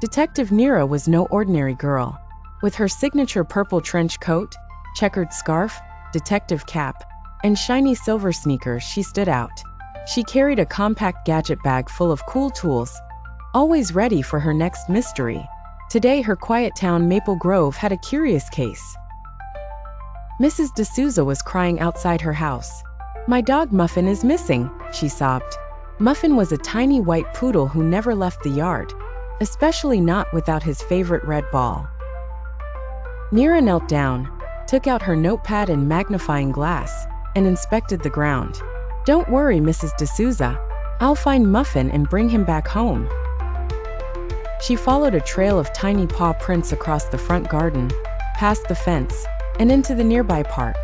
Detective Nira was no ordinary girl. With her signature purple trench coat, checkered scarf, detective cap, and shiny silver sneakers, she stood out. She carried a compact gadget bag full of cool tools, always ready for her next mystery. Today, her quiet town Maple Grove had a curious case. Mrs. D'Souza was crying outside her house. "My dog Muffin is missing," she sobbed. Muffin was a tiny white poodle who never left the yard, especially not without his favorite red ball. Nira knelt down, took out her notepad and magnifying glass, and inspected the ground. "Don't worry, Mrs. D'Souza. I'll find Muffin and bring him back home." She followed a trail of tiny paw prints across the front garden, past the fence, and into the nearby park.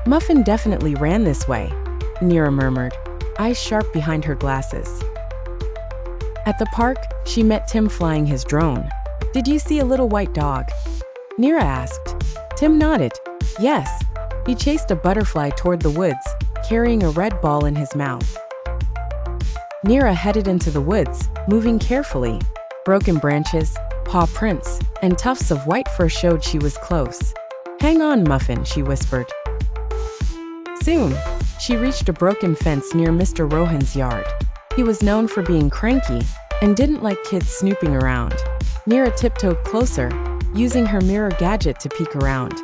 "Muffin definitely ran this way," Nira murmured, eyes sharp behind her glasses. At the park, she met Tim flying his drone. "Did you see a little white dog?" Nira asked. Tim nodded. "Yes. He chased a butterfly toward the woods, carrying a red ball in his mouth." Nira headed into the woods, moving carefully. Broken branches, paw prints, and tufts of white fur showed she was close. "Hang on, Muffin," she whispered. Soon, she reached a broken fence near Mr. Rohan's yard. He was known for being cranky and didn't like kids snooping around. Nira tiptoed closer, using her mirror gadget to peek around.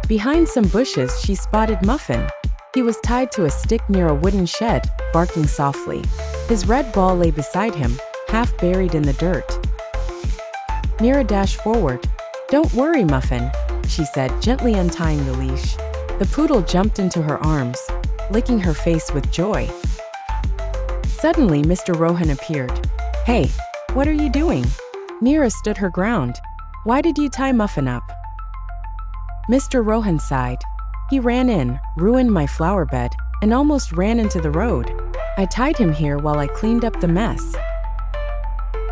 Behind some bushes, she spotted Muffin. He was tied to a stick near a wooden shed, barking softly. His red ball lay beside him, half buried in the dirt. Nira dashed forward. "Don't worry, Muffin," she said, gently untying the leash. The poodle jumped into her arms, licking her face with joy. Suddenly, Mr. Rohan appeared. "Hey, what are you doing?" Nira stood her ground. "Why did you tie Muffin up?" Mr. Rohan sighed. "He ran in, ruined my flower bed, and almost ran into the road. I tied him here while I cleaned up the mess."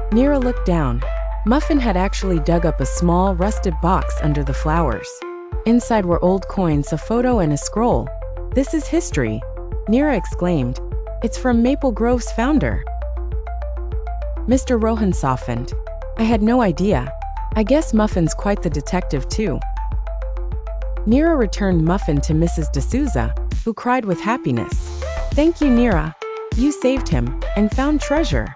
Nira looked down. Muffin had actually dug up a small, rusted box under the flowers. Inside were old coins, a photo, and a scroll. "This is history," Nira exclaimed. "It's from Maple Grove's founder." Mr. Rohan softened. "I had no idea. I guess Muffin's quite the detective, too." Nira returned Muffin to Mrs. D'Souza, who cried with happiness. "Thank you, Nira. You saved him and found treasure."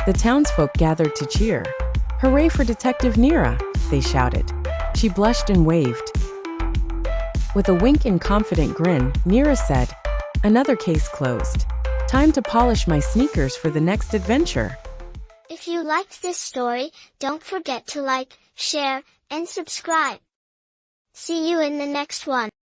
The townsfolk gathered to cheer. "Hooray for Detective Nira," they shouted. She blushed and waved. With a wink and confident grin, Nira said, "Another case closed. Time to polish my sneakers for the next adventure." If you liked this story, don't forget to like, share, and subscribe. See you in the next one.